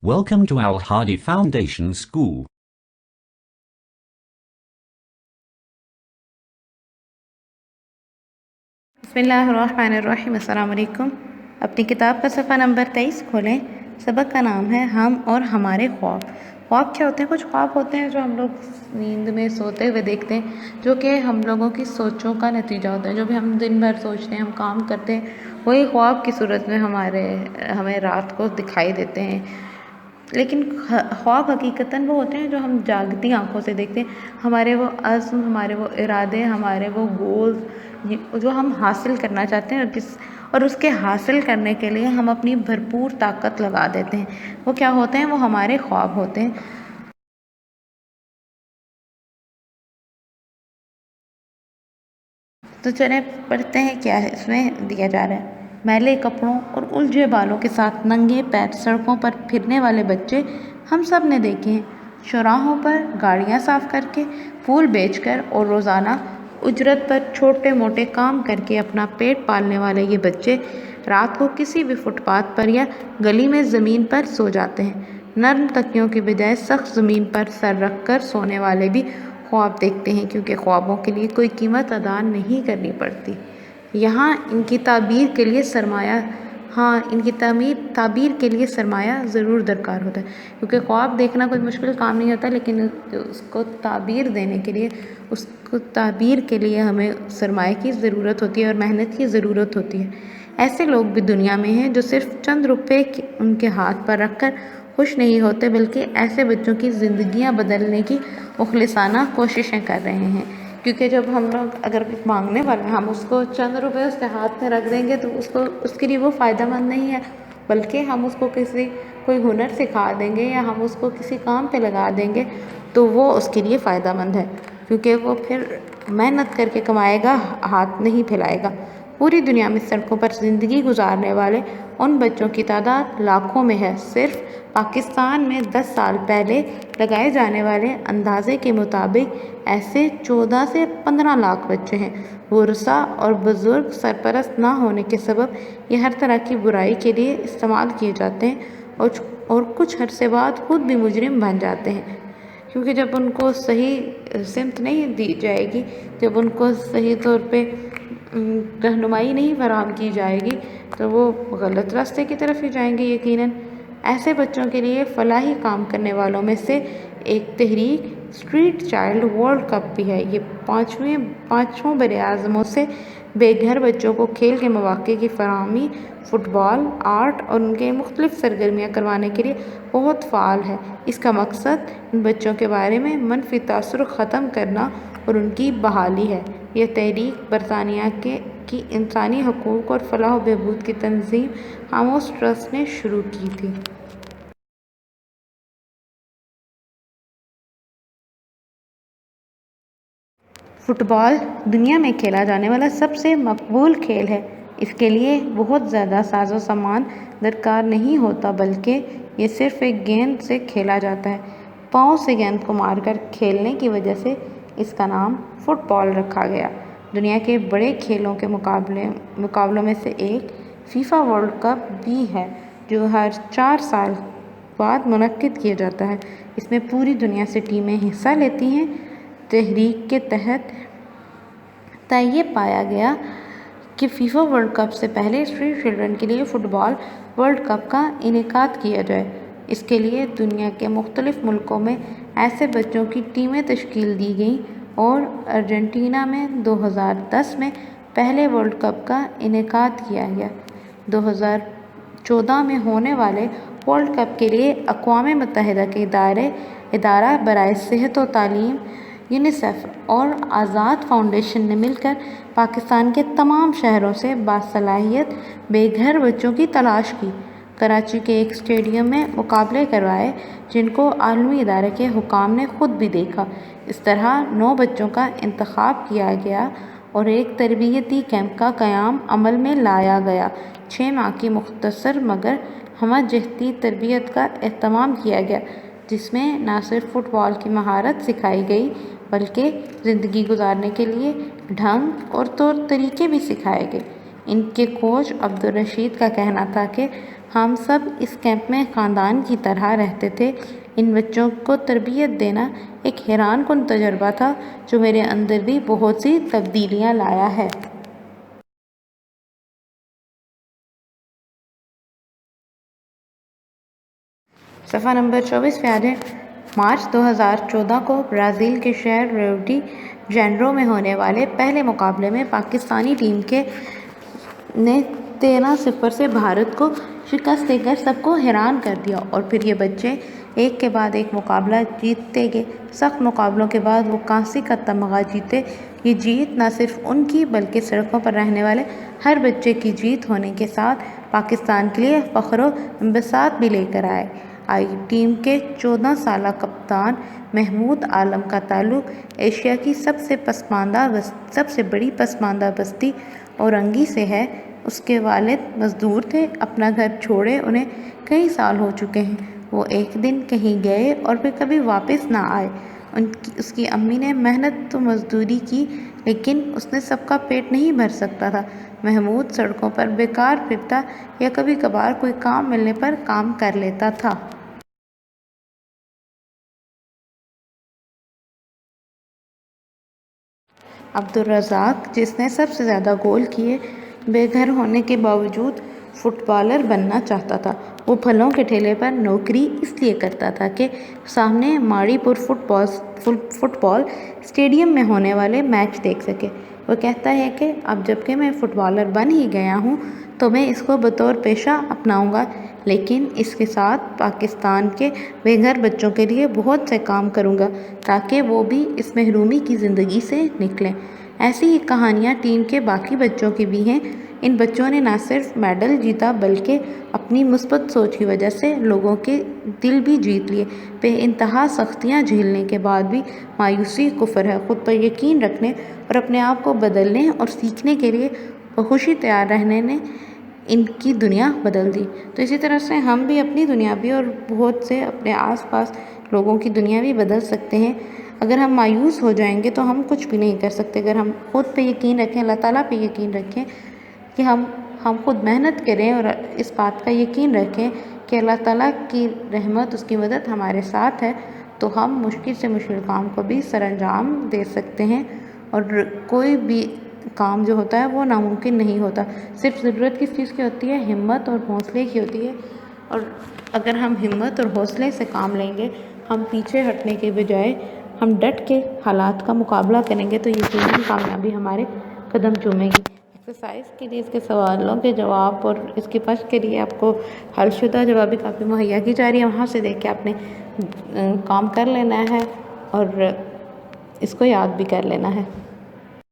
Welcome to Al Hadi Foundation School. बिस्मिल्लाहिर्रहमानिर्रहीम। अस्सलाम वालेकुम। अपनी किताब का सफ़ा नंबर 23 खोलें। सबक का नाम है हम और हमारे ख्वाब। ख्वाब क्या होते हैं? कुछ ख्वाब होते हैं जो हम लोग नींद में सोते हुए देखते हैं, जो कि हम लोगों की सोचों का नतीजा होता है। जो भी हम दिन भर सोचते हैं, हम काम करते हैं, वही ख्वाब की सूरत में हमें रात को दिखाई देते हैं। लेकिन ख्वाब हकीकतन वो होते हैं जो हम जागती आँखों से देखते हैं। हमारे वो अज़्म, हमारे वो इरादे, हमारे वो गोल्स जो हम हासिल करना चाहते हैं और उसके हासिल करने के लिए हम अपनी भरपूर ताकत लगा देते हैं। वो क्या होते हैं? वो हमारे ख्वाब होते हैं। तो चलें पढ़ते हैं क्या है इसमें दिया जा रहा है। मैले कपड़ों और उलझे बालों के साथ नंगे पैर सड़कों पर फिरने वाले बच्चे हम सब ने देखे हैं। चौराहों पर गाड़ियां साफ करके, फूल बेचकर और रोज़ाना उजरत पर छोटे मोटे काम करके अपना पेट पालने वाले ये बच्चे रात को किसी भी फुटपाथ पर या गली में ज़मीन पर सो जाते हैं। नर्म तकियों के बजाय सख्त ज़मीन पर सर रख कर सोने वाले भी ख्वाब देखते हैं, क्योंकि ख्वाबों के लिए कोई कीमत अदा नहीं करनी पड़ती। यहाँ इनकी ताबीर के लिए सरमाया ज़रूर दरकार होता है, क्योंकि ख्वाब देखना कोई मुश्किल काम नहीं होता, लेकिन उसको ताबीर देने के लिए, उसको ताबीर के लिए हमें सरमाए की ज़रूरत होती है और मेहनत की ज़रूरत होती है। ऐसे लोग भी दुनिया में हैं जो सिर्फ चंद रुपए उनके हाथ पर रखकर खुश नहीं होते, बल्कि ऐसे बच्चों की ज़िंदगियां बदलने की मुखलिसाना कोशिशें कर रहे हैं। क्योंकि जब हम लोग अगर मांगने वाले हम उसको चंद रुपए उसके हाथ में रख देंगे तो उसके लिए वो फ़ायदेमंद नहीं है, बल्कि हम उसको कोई हुनर सिखा देंगे या हम उसको किसी काम पे लगा देंगे तो वो उसके लिए फ़ायदेमंद है, क्योंकि वो फिर मेहनत करके कमाएगा, हाथ नहीं फैलाएगा। पूरी दुनिया में सड़कों पर ज़िंदगी गुजारने वाले उन बच्चों की तादाद लाखों में है। सिर्फ पाकिस्तान में 10 साल पहले लगाए जाने वाले अंदाजे के मुताबिक ऐसे 14 से 15 लाख बच्चे हैं। वर्षा और बुज़ुर्ग सरपरस्त ना होने के सबब ये हर तरह की बुराई के लिए इस्तेमाल किए जाते हैं और कुछ अरसे बाद खुद भी मुजरिम बन जाते हैं, क्योंकि जब उनको सही सिमत नहीं दी जाएगी, जब उनको सही तौर पे रहनुमाई नहीं फराहम की जाएगी तो वो गलत रास्ते की तरफ ही जाएंगे यकीनन। ऐसे बच्चों के लिए फलाही काम करने वालों में से एक तहरीक स्ट्रीट चाइल्ड वर्ल्ड कप भी है। ये पाँचों बरे-आज़मों से बेघर बच्चों को खेल के मौक़े की फराहमी, फ़ुटबॉल, आर्ट और उनके मुख्तलिफ़ सरगर्मियाँ करवाने के लिए बहुत फ़ाल है। इसका मकसद इन बच्चों के बारे में मनफी तासुर ख़त्म करना और उनकी बहाली है। यह तहरीक बरतानिया की इंसानी हकूक़ और फलाह व बहबूद की तंज़ीम आमोस ट्रस्ट ने शुरू की थी। फ़ुटबॉल दुनिया में खेला जाने वाला सबसे मकबूल खेल है। इसके लिए बहुत ज़्यादा साजो सामान दरकार नहीं होता, बल्कि ये सिर्फ एक गेंद से खेला जाता है। पाँव से गेंद को मारकर खेलने की वजह से इसका नाम फ़ुटबॉल रखा गया। दुनिया के बड़े खेलों के मुकाबलों में से एक फीफा वर्ल्ड कप भी है, जो हर 4 साल बाद मुनक्किद किया जाता है। इसमें पूरी दुनिया से टीमें हिस्सा लेती हैं। तहरीक के तहत ये पाया गया कि फीफा वर्ल्ड कप से पहले स्ट्रीट चिल्ड्रन के लिए फ़ुटबॉल वर्ल्ड कप का इनेकाद किया जाए। इसके लिए दुनिया के मुख्तलिफ़ मुल्कों में ऐसे बच्चों की टीमें तश्कील दी गईं और अर्जेंटीना में 2010 में पहले वर्ल्ड कप का इनेकाद किया गया। 2014 में होने वाले वर्ल्ड कप के लिए अक़वाम मुत्तहिदा के इदारा बराए सेहत व तालीम, यूनिसेफ और आज़ाद फाउंडेशन ने मिलकर पाकिस्तान के तमाम शहरों से बासलाहियत बेघर बच्चों की तलाश की। कराची के एक स्टेडियम में मुकाबले करवाए, जिनको आलमी इदारे के हुकाम ने खुद भी देखा। इस तरह 9 बच्चों का इंतखाब किया गया और एक तरबियती कैंप का क़याम अमल में लाया गया। 6 माह की मुख्तसर मगर हमजहती तरबियत का एहतमाम किया गया, जिसमें न सिर्फ फ़ुटबॉल की महारत सिखाई गई, बल्कि ज़िंदगी गुजारने के लिए ढंग और तौर तरीके भी सिखाए गए। ان کے کوچ عبدالرشید کا کہنا تھا کہ ہم سب اس کیمپ میں خاندان کی طرح رہتے تھے۔ ان بچوں کو تربیت دینا ایک حیران کن تجربہ تھا جو میرے اندر بھی بہت سی تبدیلیاں لایا ہے۔ صفحہ نمبر 24 پہ آ جائیں۔ مارچ 2014 کو برازیل کے شہر ریو ڈی جانیرو میں ہونے والے پہلے مقابلے میں پاکستانی ٹیم نے 13-0 سے بھارت کو شکست دے کر سب کو حیران کر دیا، اور پھر یہ بچے ایک کے بعد ایک مقابلہ جیتتے گئے۔ سخت مقابلوں کے بعد وہ کانسی کا تمغہ جیتے۔ یہ جیت نہ صرف ان کی بلکہ سڑکوں پر رہنے والے ہر بچے کی جیت ہونے کے ساتھ پاکستان کے لیے فخر و انبساط بھی لے کر آئی۔ ٹیم کے 14 سالہ کپتان محمود عالم کا تعلق ایشیا کی سب سے بڑی پسماندہ بستی اورنگی سے ہے۔ اس کے والد مزدور تھے، اپنا گھر چھوڑے انہیں کئی سال ہو چکے ہیں۔ وہ ایک دن کہیں گئے اور پھر کبھی واپس نہ آئے۔ اس کی امی نے محنت تو مزدوری کی، لیکن اس نے سب کا پیٹ نہیں بھر سکتا تھا۔ محمود سڑکوں پر بیکار پھرتا یا کبھی کبھار کوئی کام ملنے پر کام کر لیتا تھا۔ عبدالرزاق، جس نے سب سے زیادہ گول کیے، بے گھر ہونے کے باوجود فٹ بالر بننا چاہتا تھا۔ وہ پھلوں کے ٹھیلے پر نوکری اس لیے کرتا تھا کہ سامنے ماڑی پور فٹ بال اسٹیڈیم میں ہونے والے میچ دیکھ سکے۔ وہ کہتا ہے کہ اب جب کہ میں فٹ بالر بن ہی گیا ہوں تو میں اس کو بطور پیشہ اپناؤں گا، لیکن اس کے ساتھ پاکستان کے بے گھر بچوں کے لیے بہت سے کام کروں گا تاکہ وہ بھی اس محرومی کی زندگی سے نکلیں۔ ایسی ہی کہانیاں ٹیم کے باقی بچوں کی بھی ہیں۔ ان بچوں نے نہ صرف میڈل جیتا بلکہ اپنی مثبت سوچ کی وجہ سے لوگوں کے دل بھی جیت لیے۔ بے انتہا سختیاں جھیلنے کے بعد بھی مایوسی کفر ہے۔ خود پر یقین رکھنے اور اپنے آپ کو بدلنے اور سیکھنے کے لیے بخوشی تیار رہنے نے ان کی دنیا بدل دی۔ تو اسی طرح سے ہم بھی اپنی دنیا بھی اور بہت سے اپنے آس پاس لوگوں کی دنیا بھی بدل سکتے ہیں۔ اگر ہم مایوس ہو جائیں گے تو ہم کچھ بھی نہیں کر سکتے۔ اگر ہم خود پہ یقین رکھیں، اللہ تعالیٰ پہ یقین رکھیں کہ ہم خود محنت کریں اور اس بات کا یقین رکھیں کہ اللہ تعالیٰ کی رحمت، اس کی مدد ہمارے ساتھ ہے، تو ہم مشکل سے مشکل کام کو بھی سر انجام دے سکتے ہیں، اور کوئی بھی کام جو ہوتا ہے وہ ناممکن نہیں ہوتا۔ صرف ضرورت کس چیز کی ہوتی ہے؟ ہمت اور حوصلے کی ہوتی ہے، اور اگر ہم ہمت اور حوصلے سے کام لیں گے، ہم پیچھے ہٹنے کے بجائے ہم ڈٹ کے حالات کا مقابلہ کریں گے، تو یقیناً کامیابی ہمارے قدم چومے گی۔ ایکسرسائز کے لیے اس کے سوالوں کے جواب اور اس کی پشت کے لیے آپ کو حل شدہ جوابی کاپی مہیا کی جا رہی ہے، وہاں سے دیکھ کے آپ نے کام کر لینا ہے اور اس کو یاد بھی کر لینا ہے۔